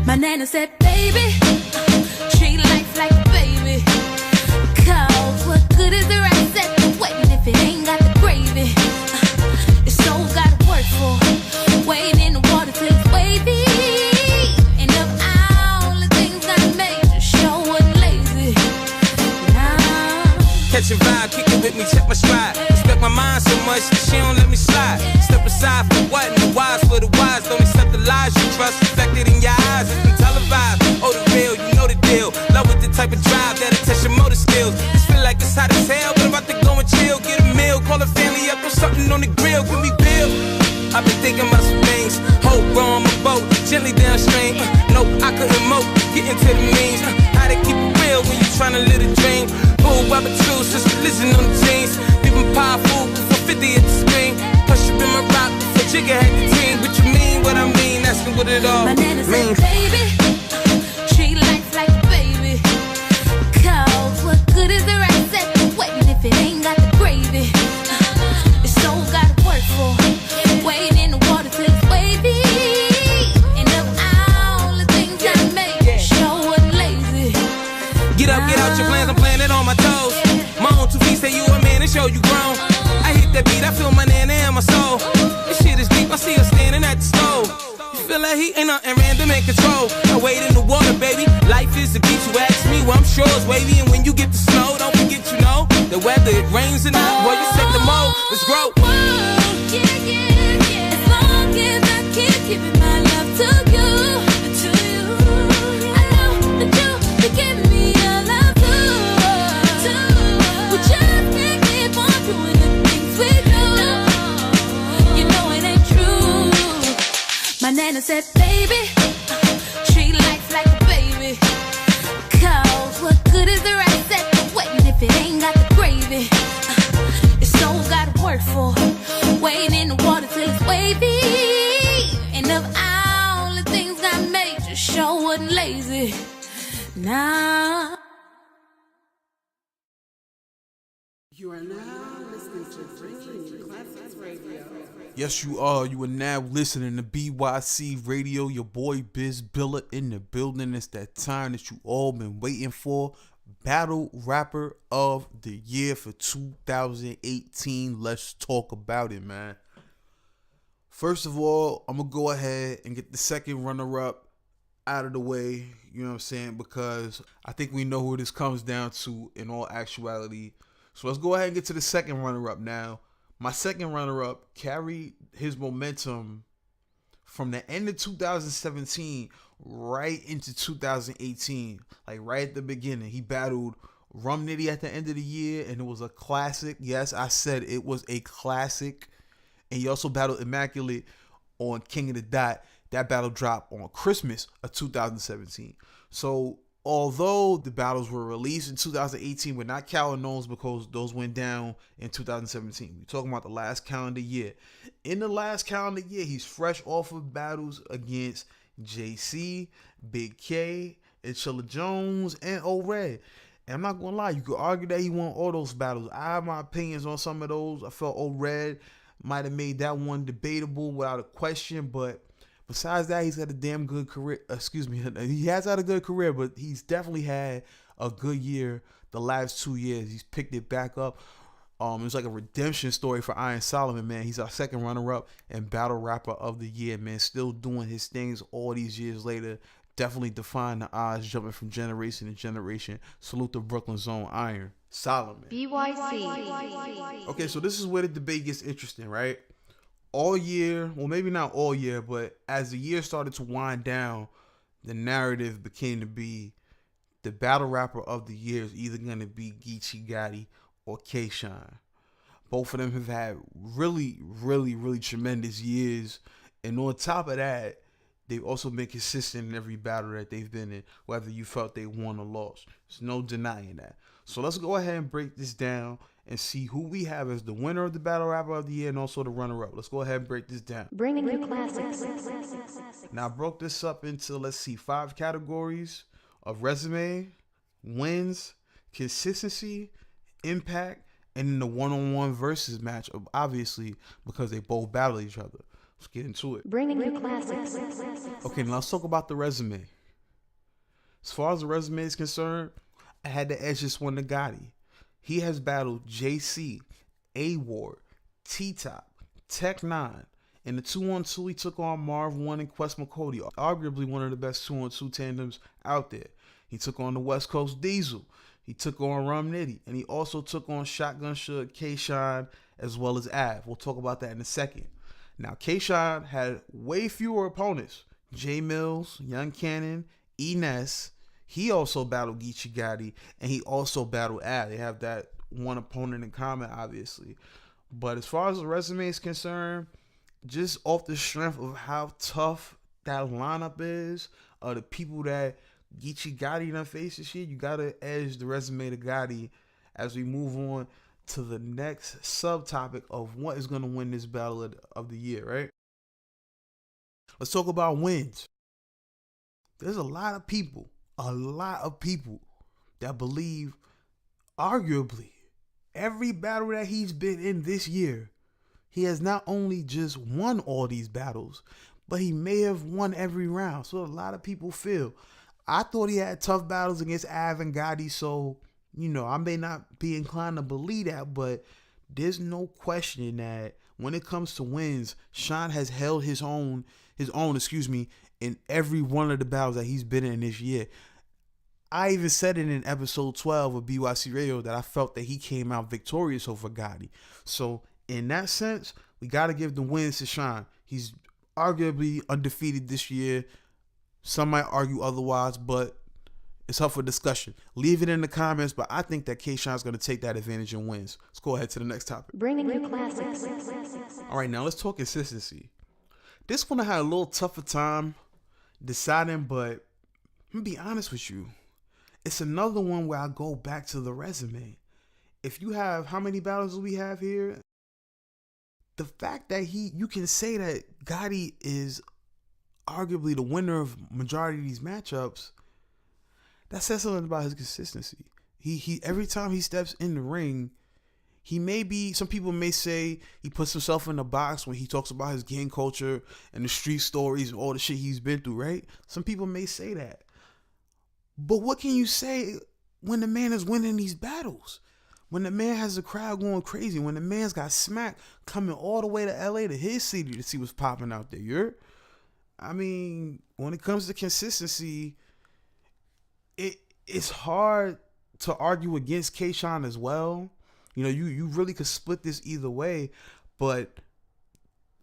My nana said, baby, treat life like a baby. on the grill, give me bill. I've been thinking about some things. Hope row on my boat, gently downstream. No, I couldn't mope, get into the means. How to keep it real when you tryna live a dream. Bull, Baba True, sister, listen on the jeans. People powerful, before 50 at the screen. Push you in my rock, before Jigga had the team. What you mean, what I mean, asking what it all my nana means. said, baby, treat life like a baby. Cause what good is the rice at the wedding if it ain't got the gravy? The soul gotta work for. Wade in the water till it's wavy. And of all the things I make, show wasn't lazy. Get up, get out your plans, I'm playing it on my toes. My own 2 feet say you a man and show you grown. I hit that beat, I feel my nana in my soul. This shit is deep, I see her standing at the stove. You feel like he ain't nothing random in control. I wade in the water, baby. Life is a beach, you ask me, well I'm sure it's wavy. And when you get the snow, don't forget you know the weather, it rains or not, boy you set the mode, let's grow. As long as I keep giving my love to you, I know that you give me your love too. We just can't keep on doing the things we do. You know it ain't true. My nana said, baby, treat life like a baby. Cause what good is the rice at the wedding if it ain't got the gravy? It's so gotta work for. Wade in the water till it's wavy. And of all the things I made, just show wasn't lazy. Nah. You are now listening to Bringing Classics Radio. Yes, you are. You are now listening to bYc Radio. Your boy Biz Billa in the building. It's that time that you all been waiting for. Battle Rapper of the Year for 2018. Let's talk about it, man. First of all, I'm going to go ahead and get the second runner-up out of the way. You know what I'm saying? Because I think we know who this comes down to in all actuality. So let's go ahead and get to the second runner-up now. My second runner-up carried his momentum from the end of 2017 right into 2018. Like right at the beginning. He battled Rum Nitty at the end of the year, and it was a classic. Yes, I said it was a classic. And he also battled Immaculate on King of the Dot. That battle dropped on Christmas of 2017. So although the battles were released in 2018, but not Cal and Knowles because those went down in 2017. We're talking about the last calendar year. In the last calendar year, he's fresh off of battles against JC, Big K, Chilla Jones, and O-Red. And I'm not going to lie, you could argue that he won all those battles. I have my opinions on some of those. I felt O-Red might have made that one debatable without a question, but besides that, he's had a damn good career. He has had a good career, but he's definitely had a good year the last 2 years. He's picked it back up. It was like a redemption story for Iron Solomon, man. He's our second runner-up and Battle Rapper of the Year, man. Still doing his things all these years later. Definitely defying the odds, jumping from generation to generation. Salute the Brooklyn Zone Iron Solomon. bYc. Okay, so this is where the debate gets interesting, right? All year, well, maybe not all year, but as the year started to wind down, the narrative became to be the Battle Rapper of the Year is either going to be Geechee Gotti or K-Shine. Both of them have had really, really, really tremendous years. And on top of that, they've also been consistent in every battle that they've been in, whether you felt they won or lost. There's no denying that. So let's go ahead and break this down and see who we have as the winner of the Battle Rapper of the Year and also the runner-up. Let's go ahead and break this down. Bringing you classics. Now, I broke this up into, 5 categories of resume, wins, consistency, impact, and then the one-on-one versus match, obviously, because they both battle each other. Let's get into it. Bringing you classics. Okay, now let's talk about the resume. As far as the resume is concerned, I had to edge this one to Gotti. He has battled JC, A-Ward, T-Top, Tech 9. In the 2-on-2, he took on Marv 1 and Quest McCody, arguably one of the best 2-on-2 tandems out there. He took on the West Coast Diesel. He took on Rum Nitty. And he also took on Shotgun Suge, K-Shine, as well as Av. We'll talk about that in a second. Now, K-Shine had way fewer opponents. J Mills, Young Cannon, E-Ness. He also battled Geechee Gotti, and he also battled Av. They have that one opponent in common, obviously. But as far as the resume is concerned, just off the strength of how tough that lineup is, the people that Geechee Gotti done face this year, you gotta edge the resume to Gotti as we move on to the next subtopic of what is gonna win this battle of the year, right? Let's talk about wins. There's a lot of people that believe, arguably, every battle that he's been in this year, he has not only just won all these battles, but he may have won every round. So a lot of people feel. I thought he had tough battles against Av and Gotti, so, I may not be inclined to believe that, but there's no question that when it comes to wins, Sean has held his own, in every one of the battles that he's been in this year. I even said it in episode 12 of bYc Radio that I felt that he came out victorious over Gotti. So in that sense, we got to give the wins to Sean. He's arguably undefeated this year. Some might argue otherwise, but it's up for discussion. Leave it in the comments, but I think that K-Sean's going to take that advantage and wins. Let's go ahead to the next topic. Bringing you classics. All right, now let's talk consistency. This one I had a little tougher time deciding, but I'm going to be honest with you. It's another one where I go back to the resume. If you have, how many battles do we have here? The fact that you can say that Gotti is arguably the winner of majority of these matchups, that says something about his consistency. He every time he steps in the ring, he may be, some people may say he puts himself in the box when he talks about his gang culture and the street stories and all the shit he's been through, right? Some people may say that. But what can you say when the man is winning these battles? When the man has the crowd going crazy, when the man's got Smack coming all the way to LA to his city to see what's popping out there. When it comes to consistency, it's hard to argue against K-Sean as well. You really could split this either way. But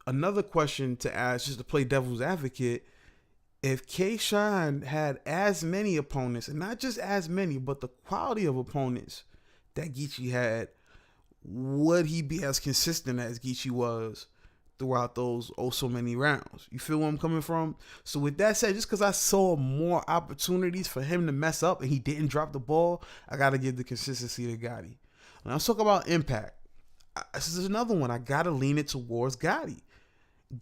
another question to ask, just to play devil's advocate, if K-Sean had as many opponents, and not just as many, but the quality of opponents that Geechee had, would he be as consistent as Geechee was throughout those so many rounds? You feel where I'm coming from? So with that said, just because I saw more opportunities for him to mess up and he didn't drop the ball, I got to give the consistency to Gotti. Now let's talk about impact. This is another one. I got to lean it towards Gotti.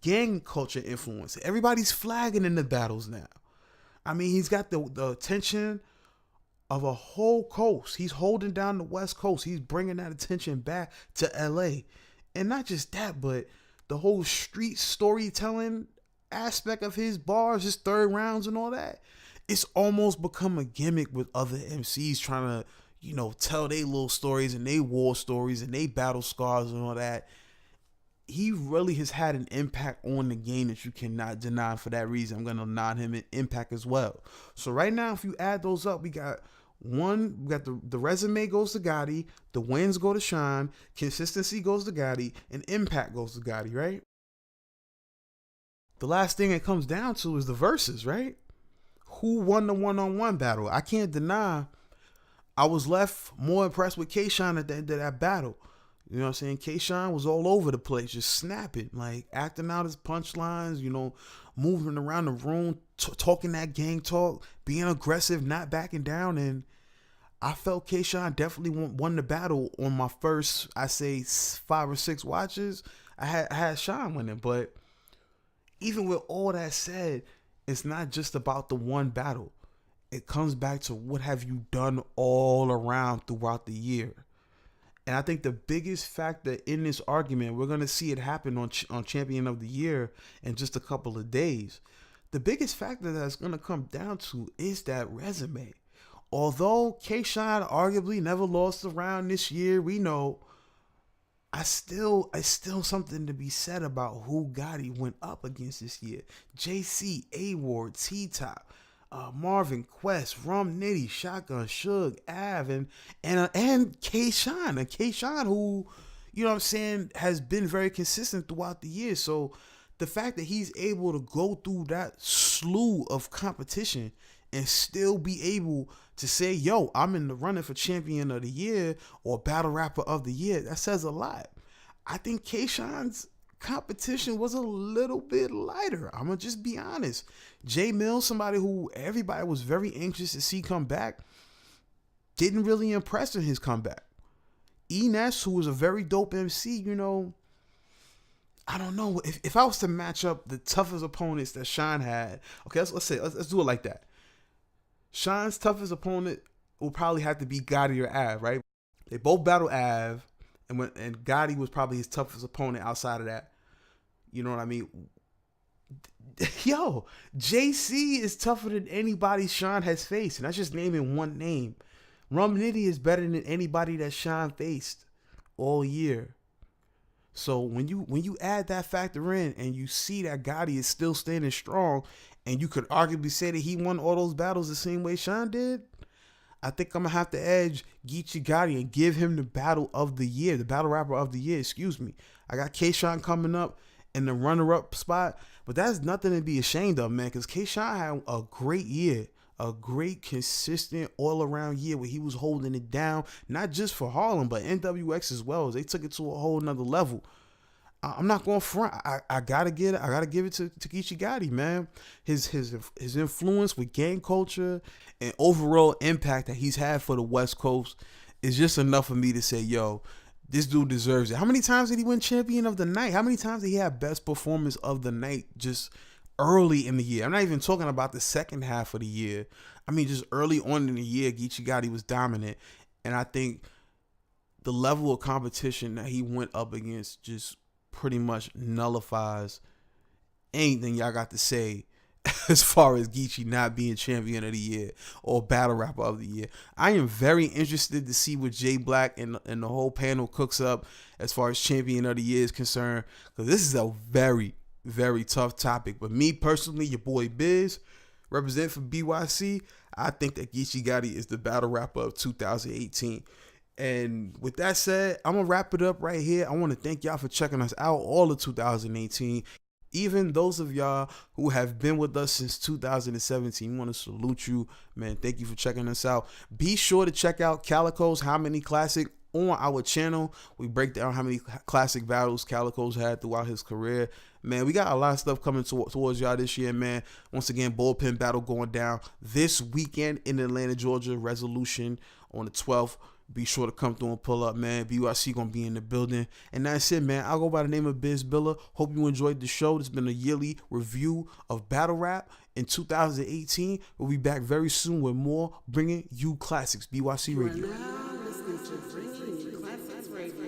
Gang culture influence. Everybody's flagging in the battles now. He's got the attention of a whole coast. He's holding down the West Coast. He's bringing that attention back to LA. And not just that, but the whole street storytelling aspect of his bars, his third rounds and all that. It's almost become a gimmick with other MCs trying to, tell their little stories and their war stories and their battle scars and all that. He really has had an impact on the game that you cannot deny. For that reason, I'm going to nod him in impact as well. So right now, if you add those up, we got the resume goes to Gotti, the wins go to Sean, consistency goes to Gotti, and impact goes to Gotti, right? The last thing it comes down to is the verses, right? Who won the one-on-one battle? I can't deny I was left more impressed with K-Sean at the end of that battle. You know what I'm saying? K-Sean was all over the place, just snapping, like acting out his punchlines, moving around the room, talking that gang talk, being aggressive, not backing down. And I felt K-Sean definitely won the battle on my first, I say 5 or 6 watches. I had Sean winning. But even with all that said, it's not just about the one battle. It comes back to what have you done all around throughout the year. And I think the biggest factor in this argument, we're going to see it happen on Champion of the Year in just a couple of days. The biggest factor that's going to come down to is that resume. Although K-Sean arguably never lost a round this year, we know it's still something to be said about who Gotti went up against this year. JC, A-Ward, T-Top, Marvin, Quest, Rum Nitty, Shotgun, Suge, Av, and K-Sean. And K-Sean, who, has been very consistent throughout the year. So the fact that he's able to go through that slew of competition and still be able to say, yo, I'm in the running for Champion of the Year or Battle Rapper of the Year, that says a lot. I think K-Shon's competition was a little bit lighter. I'm going to just be honest. J Mills, somebody who everybody was very anxious to see come back, didn't really impress in his comeback. Ness, who was a very dope MC, you know, I don't know. If I was to match up the toughest opponents that Sean had, okay, let's do it like that. Sean's toughest opponent will probably have to be Gotti or Av, right? They both battled Av, and Gotti was probably his toughest opponent outside of that. You know what I mean? Yo, JC is tougher than anybody Sean has faced, and that's just naming one name. Rum Nitty is better than anybody that Sean faced all year. So when you add that factor in and you see that Gotti is still standing strong, and you could arguably say that he won all those battles the same way Sean did, I think I'm going to have to edge Geechee Gotti and give him the battle of the year, the battle rapper of the year, excuse me. I got K-Shon coming up in the runner-up spot, but that's nothing to be ashamed of, man, because K-Shon had a great year. A great, consistent, all-around year where he was holding it down, not just for Harlem, but NWX as well. They took it to a whole nother level. I'm not going front. I gotta give it to Geechee Gotti, man. His influence with gang culture and overall impact that he's had for the West Coast is just enough for me to say, yo, this dude deserves it. How many times did he win champion of the night? How many times did he have best performance of the night just early in the year? I'm not even talking about the second half of the year. I mean, just early on in the year, Geechee Gotti was dominant. And I think the level of competition that he went up against just pretty much nullifies anything y'all got to say as far as Geechee not being champion of the year or battle rapper of the year. I am very interested to see what Jay Black and the whole panel cooks up as far as champion of the year is concerned, because this is a very, very tough topic. But me personally, your boy Biz, represent for bYc, I think that Geechee Gotti is the battle rapper of 2018. And with that said, I'm going to wrap it up right here. I want to thank y'all for checking us out all of 2018. Even those of y'all who have been with us since 2017, we want to salute you, man. Thank you for checking us out. Be sure to check out Calico's How Many Classic on our channel. We break down how many classic battles Calico's had throughout his career. Man, we got a lot of stuff coming towards y'all this year, man. Once again, Bullpen battle going down this weekend in Atlanta, Georgia. Resolution on the 12th. Be sure to come through and pull up, man. bYc gonna be in the building. And that's it, man. I'll go by the name of Biz Billa. Hope you enjoyed the show. This has been a yearly review of battle rap in 2018. We'll be back very soon with more, bringing you classics. bYc Radio. You are now listening to Bringing You Classics Radio.